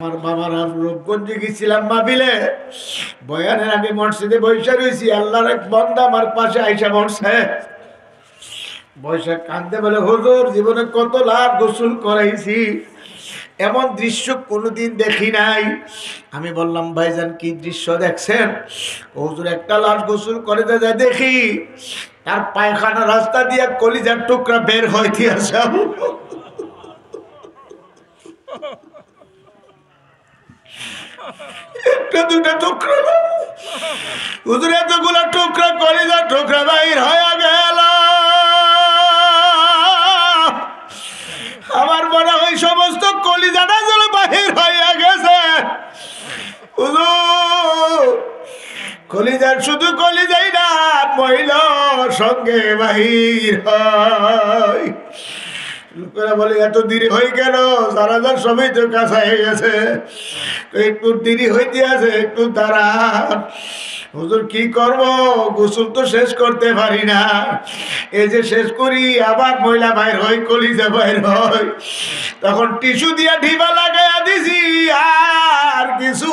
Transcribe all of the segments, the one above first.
আমার বাবার রূপগঞ্জে গেছিলাম মাহফিলে, বয়ানের আগে মসজিদে বৈশা রয়েছি। আল্লাহর এক বান্দা আমার পাশে আইসা বসছে, বৈশা কাঁদতে বলে, হুজুর জীবনে কত লাখ গোসল করাইছি, এমন দৃশ্য কোনোদিন দেখি নাই। আমি বললাম, ভাইজান কি দৃশ্য দেখছেন? হুজুর একটা লাশ গোসল করে যায় দেখি তার পায়খানা রাস্তা দিয়ে কলিজার টুকরা বের হইতে আসে। একটা দুটা টুকরা না হুজুর, এতগুলা টুকরা কলিজার টুকরা বাইর হয়ে গেল। আমার মনে হয় সমস্ত কলিজাটা যেন বাহির হয়ে গেছে। কলিজার শুধু কলিজাই না, মহিলার সঙ্গে বাহির হয়। লোকেরা বলে এত দেরি হয়ে গেল, সারাদার সবাই তো কাছে হয়ে গেছে, একটু দেরি হইতে আছে, একটু দাঁড়ান। হুজুর কি করব, গোসল তো শেষ করতে পারি না। এই যে শেষ করি আবার মহিলা বাইর হয়, কলিজা বাইর হয়, তখন টিস্যু দিয়া ঢিবা লাগাইয়া দিছি, আর কিছু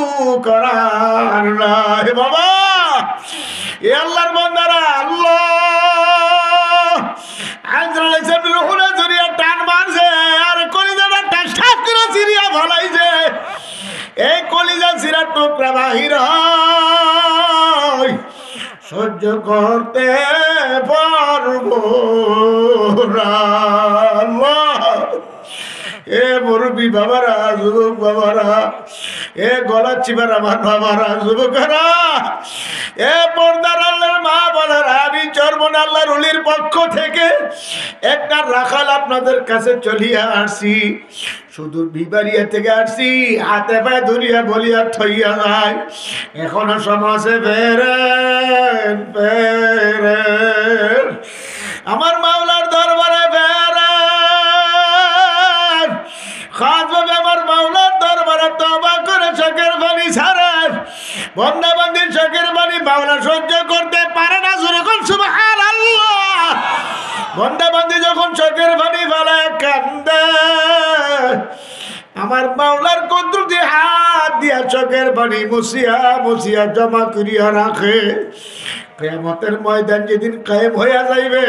করার নাই। বাবা এ আল্লাহর বান্দারা, আল্লাহ টান মারছে আর কলিজাটা টাস করে চিরিয়া ফলাইছে। এই কলিজা চিরা টুকরা বাহির হয়, সহ্য করতে পারবো না। এ মুরব্বী বাবারা, যুবক বাবারা, এ গলা চিবার আমার বাবারা, যুবকেরা, এ পর্দার আল্লাহর মা বলারা, আমি চরমন আল্লাহর ওলির পক্ষ থেকে একটা রাখাল আপনাদের কাছে চলিয়া আসছি। সুদূর বিবারিয়া থেকে আসছি, হাতে পায়ে ধরিয়া বলিয়া থইয়া যায়, এখনো সমাজে ফেরেন ফেরেন, আমার মাওলার দরবারে ফেরেন। খাস ভাবে আমার মাওলার দরবারে তওবা করে চোখের পানি ছাড়েন। বন্দা বান্দির চোখের পানি মাওলা সহ্য করতে পারে না, যখন সুবহানাল্লাহ। বন্দা বান্দি যখন চোখের পানি ফেলে কান্দে, আমার মাওলার কুদরতি হাত দিয়া চোখের পানি মুছিয়া মুছিয়া জমা করিয়া রাখে। কিয়ামতের ময়দান যেদিন কায়েম হইয়া যাইবে,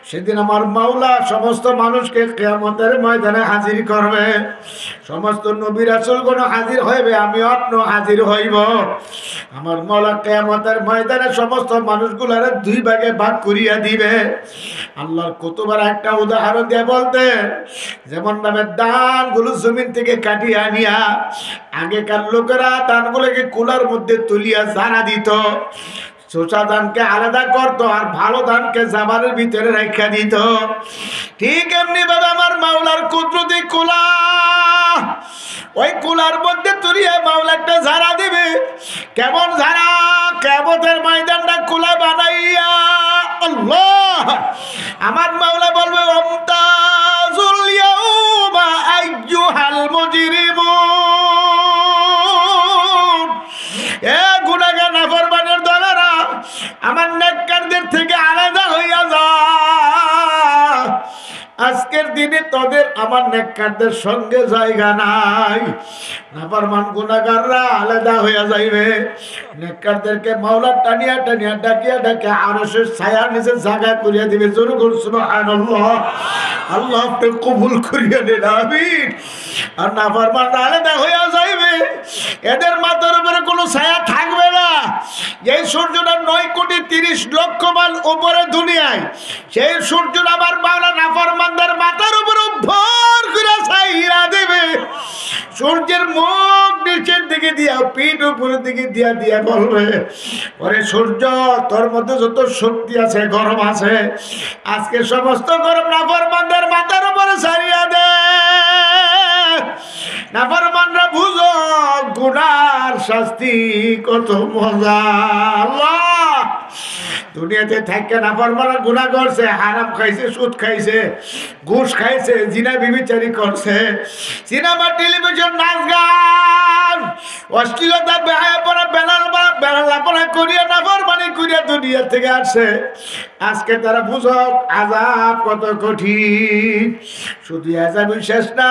সেদিন আমার মাওলা সমস্ত মানুষকে কিয়ামতের ময়দানে হাজির করবে। সমস্ত নবী রাসূলগণ হাজির হইবে, আমি আপনিও হাজির হইব। আমার মাওলা কিয়ামতের ময়দানে সমস্ত মানুষগুলারে দুই ভাগে ভাগ করিয়া দিবে। আল্লাহর কতবার একটা উদাহরণ দিয়ে বলতেন, যেমন ভাবে ধানগুলো জমিন থেকে কাটিয়ে আনিয়া আগেকার লোকেরা ধানগুলোকে কুলার মধ্যে তুলিয়া জানা দিত, চোষা ধানকে আলাদা করতো আর ভালো ধানকে জাবারের ভিতরে রাখা দিত। ঠিক এমনি ভাবে আমার মাওলার কুদরতি কুলা, ওই কুলার মধ্যে তুলিয়া মাওলা একটা ঝাড়া দিবে। কেমন ঝাড়া? কিয়ামতের ময়দানটা কুলা বানাইয়া আল্লাহ আমার মাওলা বলবে, ওমতাজুল ইয়াউমা আইয়ুহাল মুজরিমুন। এ গুনাহগার নাফরমানের দলেরা, আমার নেককারদের থেকে আলাদা হইয়া যা। আজকের দিনে তোদের আমার নেককারদের সঙ্গে জায়গা নাই। নাফরমান গুনাহগাররা আলাদা হইয়া যাইবে। নেককারদেরকে মাওলা টানিয়া টানিয়া ডাকিয়া ডাকিয়া আরশের ছায়ার নিচে জায়গা করিয়া দিবে। জোরে বল সুবহানাল্লাহ। আল্লাহ আপনি কবুল করিয়া নেন, আমিন। আর নাফরমানরা আলাদা হইয়া যাইবে, এদের মাথার উপরে কোনো ছায়া থাকবে না। এই সূর্যটা 9,30,00,000 মাইল উপরে দুনিয়ায়, সেই সূর্যটা আমার মাওলা নাফরমানদের মাথার উপরে ভর করে ছাইরা দেবে। সূর্যের মুখ নিচের দিকে দিয়া, পিঠ উপরের দিকে দিয়া দিয়া বলবে, ওরে সূর্য, তোর মধ্যে যত শক্তি আছে, গরম আছে, আজকে সমস্ত গরম নাফরমানদের মাথার উপরে ছাড়িয়া দে। নাফরমানরা বুঝো গুনার শাস্তি কত মজা। আল্লাহ দুনিয়াতে থাকে নাফরমানরা গুনাহ করছে, হারাম খাইছে, সুদ খাইছে, ঘুষ খাইছে, জিনা বিবিচারি করছে, সিনেমা টেলিভিশন, নাচ গান, অশ্লীলতা, বেহায়াপনা, বেলালাপনা করিয়া নাফরমানি করিয়া দুনিয়া থেকে আসছে। আজকে তারা বুঝো আযাব কত কঠিন। শুধু আযাবই শেষ না,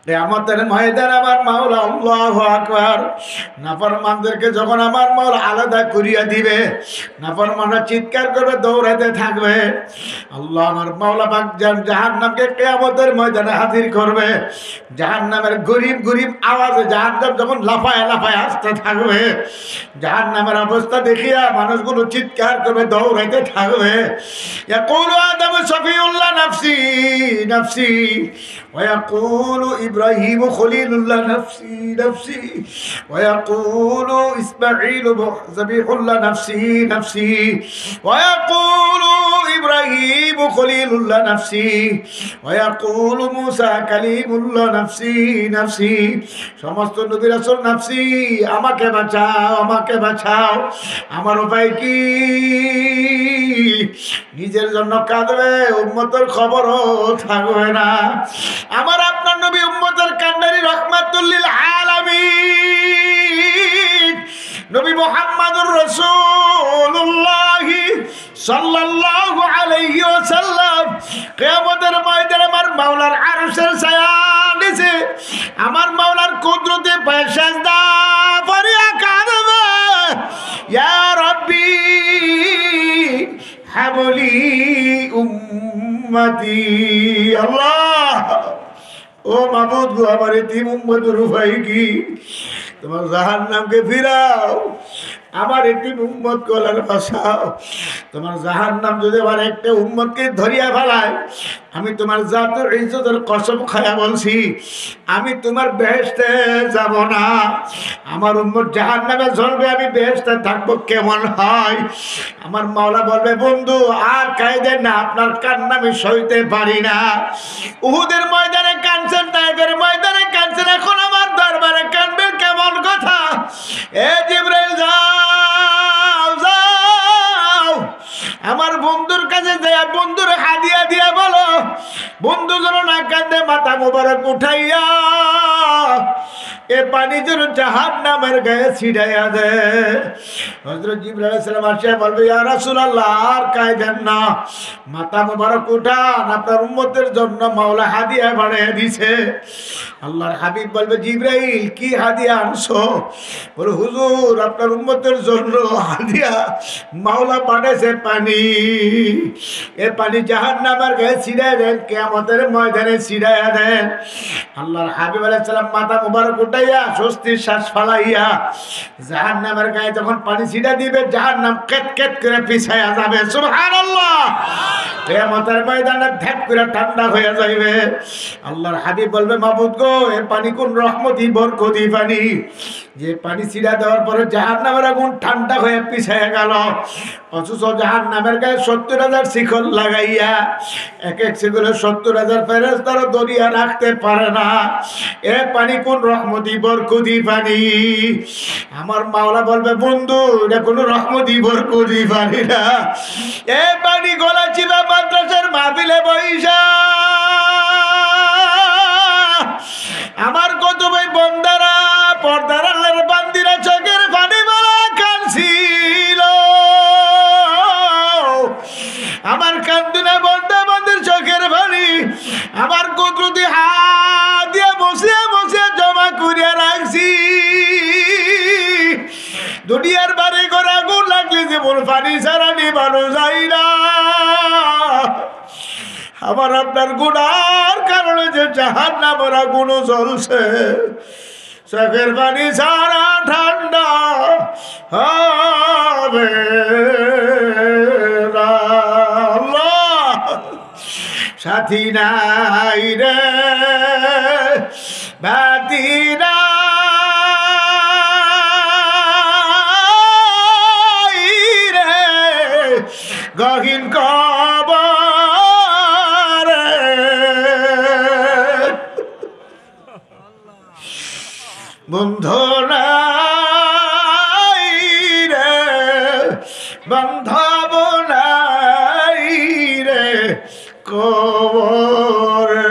কিয়ামতের ময়দানে আমার মাওলা আল্লাহু আকবার নাফরমানদেরকে যখন আমার মাওলা আলাদা করিয়া দিবে, নাফরমানরা চিৎকার করবে, দৌড়াতে থাকবে। আল্লাহ আমার মাওলা পাক জাহান্নামকে কিয়ামতের ময়দানে হাজির করবে। জাহান্নামের গরিব গরিব আওয়াজে জাহান্নাম যখন লাফায় লাফায় আসতে থাকবে, জাহান্নামের অবস্থা দেখিয়া মানুষগুলো চিৎকার করবে, দৌড়াইতে থাকবে। ইয়াকুলু আদম সফিউল্লাহ নাফসি নাফসি ওয়া ইয়াকুলু ইব্রাহিম খলিলুল্লাহ নাফসি নাফসি ওয়া ইয়াকুলু ইসমাঈল যাবিহুল্লাহ নাফসি নাফসি ওয়া ইয়াকুলু ইব্রাহিম খলিলুল্লাহ নাফসি ওয়া ইয়াকুলু মূসা কালিমুল্লাহ নাফসি নাফসি। সমস্ত নবী রাসূল নাফসি, আমাকে বাঁচাও, আমাকে বাঁচাও। আমার উপায় কি? নিজের জন্য কাঁদবে, উম্মতের খবরও থাকবে না। আমার আপনার নবী উম্মতের কান্ডারি রাহমাতুল লিল আলামিন নবী মুহাম্মদুর রাসূলুল্লাহ সাল্লাল্লাহু আলাইহি ওয়াসাল্লাম কিয়ামতের ময়দানে আমার মাওলার আরশের ছায়া নিচে আমার মাওলার কুদরতে পায়ে সিজদা করিয়া কাঁদবে, ইয়া রাব্বি হাবলি উম্মতি। আল্লাহ, ও মাবুদ গো, আমার এতিম উম্মতের উপায় কি? তোমার জাহান্নামকে ফিরাও, আমার এতিম উম্মত কলার বাঁচাও। তোমার জাহান্নাম যদি আমার একটা উম্মতকে ধরিয়া ফেলায়, আমি তোমার জাতের ইজ্জতের কসম খায়া বলছি, আমি তোমার বেহেশতে যাব না। আমার উম্মত জাহান্নামে জ্বলবে, আমি বেহেশতে থাকবো, কেমন হয়? আমার মাওলা বলবে, বন্ধু আর কাঁদেন না, আপনার কান্না আমি সইতে পারি না। উহুদের ময়দানে কাঁদছেন, তায়েফের ময়দানে কাঁদছেন, এখন আমার দরবারে কাঁদবেন, কেমন কথা? এ জিবরাইল যাও যাও, আমার বন্ধুর কাছে যায়, বন্ধুর হাদিয়া দিয়া বলো, বন্ধু যেন না কাঁদে, মাথা মোবারক উঠাইয়া এ পানি যেন জাহান্নামের গায়ে ছিটাইয়া দে। হযরত জিবরাইল আলাইহিস সালাম আসিয়া বলবে, ইয়া রাসূলুল্লাহ আর কাঁদেন না, মাথা মোবারক উঠান, আপনার উম্মতের জন্য মাওলা হাদিয়া বানিয়ে দিয়েছে। আল্লাহর হাবিব বলবে, জিবরাইল কি হাদিয়া আনছো? বলে, হুজুর আপনার উম্মতের জন্য হাদিয়া মাওলা পাঠাইছে পানি। এ পানি জাহান্নামের গায়ে ছিটাইয়া দেন, কিয়ামতের ময়দানে ছিটাইয়া দেন। আল্লাহর হাবিব আলাইহিস সালাম মাথা মোবারক উঠাইয়া স্বস্তির শ্বাস ফালাইয়া জাহান্নামের গায়ে যখন পানি ছিটা দিবে, জাহান্নাম কেট কেট করে পিছাইয়া যাবে। সুবহানাল্লাহ। কিয়ামতের ময়দানে ধ্যাপ করে ঠান্ডা হয়ে যাবে। আল্লাহর হাবিব বলবে, মাবুদ গো, এ পানি কোন রহমতি বরকতি পানি, যে পানি ছিটা দেওয়ার পরে জাহান্নামের আগুন ঠান্ডা হয়ে পিছাইয়া গেল, অথচ জাহান্নামের গায়ে 70,000 শিকল লাগাইয়া এক এক শিকলে 70,000 ফেরেশতারা দরিয়া রাখতে পারে না। এ পানি কোন রহমতি বরকতি পানি? আমার মাওলা বলবে, বন্ধু এটা কোনো রহমতি বরকতি পানি না, এ পানি গলা চিবা মাদ্রাসার মাহফিলে বইসা আমার কত ভাই বন্দারা, পর্দার আল্লাহর বান্দিরা চোখের পানি মারা কাঁদছিল। আমার কান্দুনা বন্দা বান্দির চোখের পানি আমার কুদরতি হাত দিয়ে বসিয়ে বসিয়ে জমা করিয়া রাখছি। দুনিয়ার বাড়ি করে আগুন লাগলে যেমন পানি ছাড়া নিবানো যায় না, আমার আপনার গুনার কারণে যে জাহান্নামের আগুন জ্বলছে, চোখের পানি ছাড়া ঠান্ডা হবে না। আল্লাহ, সাথী নাই রে বাতি নাই রে, গহীন কবরে বন্ধু নাই রে, বান্ধব নাই রে কবরে।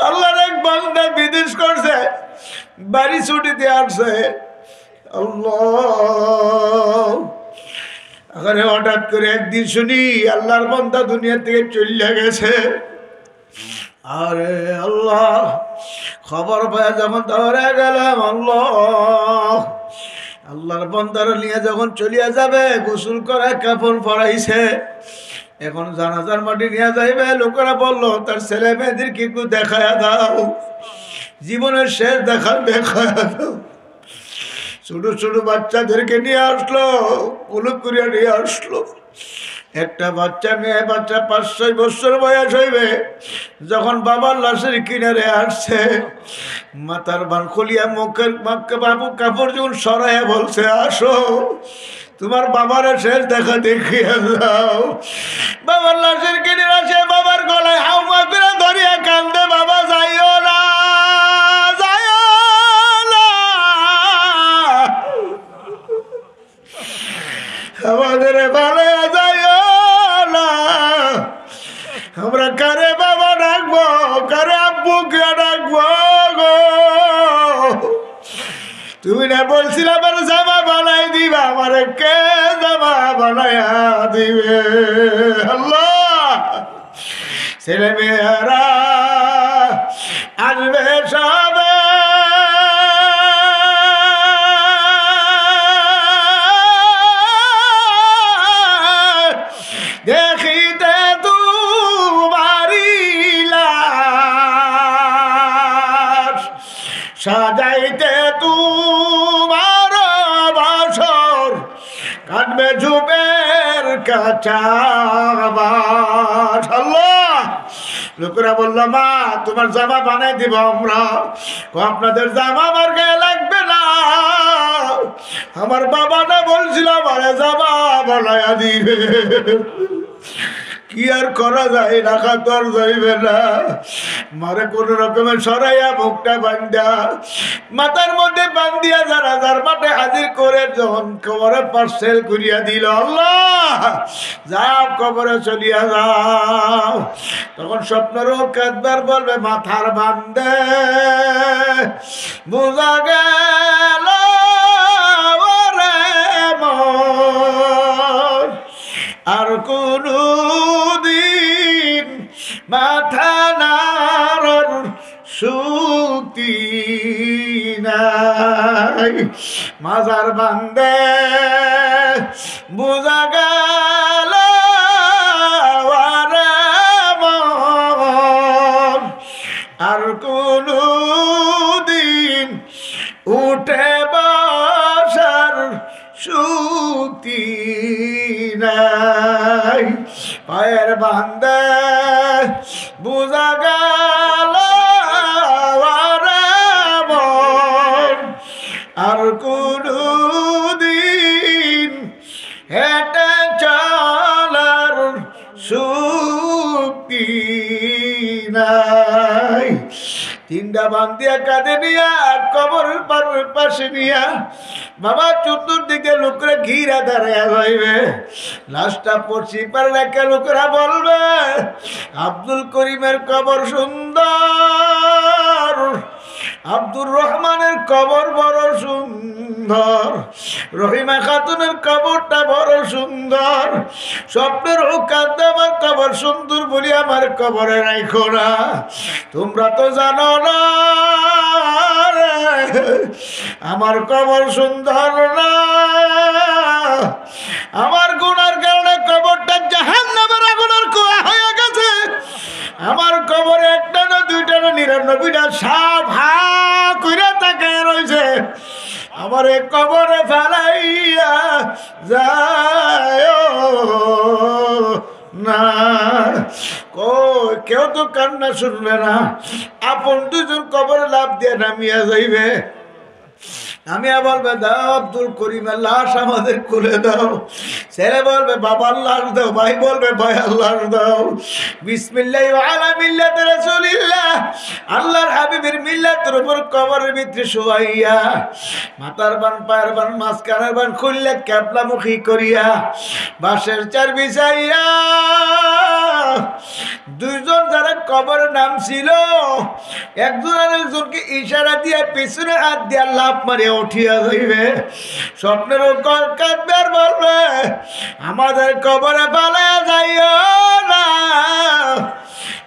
আল্লাহর এক বান্দা বিদেশ করছে, বাড়ি ছুটিতে আসছে। আল্লাহ, আরে হঠাৎ করে একদিন শুনি আল্লাহর বান্দা দুনিয়া থেকে চলে গেছে। আরে আল্লাহ, খবর পায় যখন ধরে গেলাম, আল্লাহ আল্লাহর বান্দার নিয়ে যখন চলিয়া যাবে, গোসল করে কাপড় পরাইছে, এখন জানাজার মাটি নিয়ে যাইবে, লোকেরা বললো তার ছেলে মেয়েদেরকে একটু দেখায়া দাও, জীবনের শেষ দেখায়া দাও। ছোট ছোট বাচ্চাদেরকে নিয়ে আসলো, কুলুপ করিয়া নিয়ে আসলো। একটা বাচ্চা, মেয়ে বাচ্চা 5-6 বছর বয়স হইবে, যখন বাবার লাশের কিনারে আসছে, মাথার বান খুলিয়া মুখের বাবু কাপড় যখন সরাইয়া বলছে, আসো তোমার বাবার শেষ দেখা দেখিয়া যাও। বাবার লাশের কিনারে আসে, বাবার গলায় হাউমা করে ধরিয়া কান্দে, বাবা যাইও না, যাইও না, আমাদের ভালো যাইও না, আমরা কারে বাবা ডাকবো, কারে আব্বু কে ডাকবো গো? তুমি না বলছিলে আমার জামা বানাই দিবা, আমার কে জামা বানাইয়া দিবে? আল্লাহ, ছেলে মেয়েরা আসবে সবে, দেখিতে তোমারি লাশ, সাজাইতে তোমার বাসর, কাটবে ঝুপের কাঁচা বাস। আল্লাহ, লোকেরা বললো, মা তোমার জামা বানাই দিব আমরা। আপনাদের জামা আমার গায়ে লাগবে না, আমার বাবা না বলছিল আমার জামা বানাইয়া দিবে। কি আর করা যায়, রাখা তো আর যাইবে না। মারে কোন রকমের সরাইয়া মুখটা বান্ধা, মাথার মধ্যে বান্ধিয়া জানাজার মাঠে হাজির করে যখন কবরে পার্সেল করিয়া দিল, আল্লাহ যাও কবরে চলিয়া যাও। তখন স্বপ্নেরও কাঁদবার বলবে, মাথার বান্ধে বুঝা গেল ওরে মন, আর কোনো দিন মাথা নাড়ার শক্তি নাই। মাজার বান্দে বুঝা গেল ওরে মন, আর কোনো দিন উঠে বসার শক্তি নাই। পায়ের বান্দে বুঝা গেল ওরে মন, আর কোনো দিন হেঁটে চলার শক্তি নাই। তিনটা বান্ধিয়া কাঁধে নিয়া কবরের পাশে নিয়া বাবা চতুর্দিকে লোকরা ঘিরা দাঁড়াইয়া যাইবে। লাশটা পড়ছি পার লেখা লোকেরা বলবে, আব্দুল করিমের কবর সুন্দর, আব্দুর রহমানের কবর বড় সুন্দর, রহিমা খাতুনের কবরটা বড় সুন্দর, স্বপ্নের কাঁদে আমার কবর সুন্দর বলি আমার কবরে রাখো না। তোমরা তো জানো না আমার কবর সুন্দর না, আমার গুনার কারণে কবরটা জাহান্নামের আগুনের কুয়া হয়ে গেছে। আমার কবরে একটা না দুইটা না 99টা সাপ হা কইরা তাকায় রয়েছে। আমার এই কবরে ফেলাইয়া যায় না, কেউ তো কান্না শুনবে না। আপন দুজন কবরে লাভ দিয়ে নামিয়া যাইবে। আমি বলবে, দাও আব্দুল করিমের লাশ আমাদের করে দাও। ছেলে বলবে, বাবার লাশ দাও। ভাই বলবে, ভাইয়ের লাশ দাও। বিসমিল্লাহ আলা মিল্লাতে রাসূলিল্লাহ, আল্লাহর হাবিবের মিল্লাতের উপর কবরের ভিতরে শুয়াইয়া মাথার বান পায়ের বান মাঝখানের বান খুললে ক্যাবলামুখী করিয়া বাঁশের চার বিছাইয়া দুইজন যারা কবরে নাম ছিল একজন আরেকজনকে ইশারা দিয়ে পিছনে হাত দিয়া লাফ মারিয়া উঠিয়া যাইবে। স্বপ্নের কাঁদবে আর বলবে, আমাদের কবরে পালাইয়া যাইও না,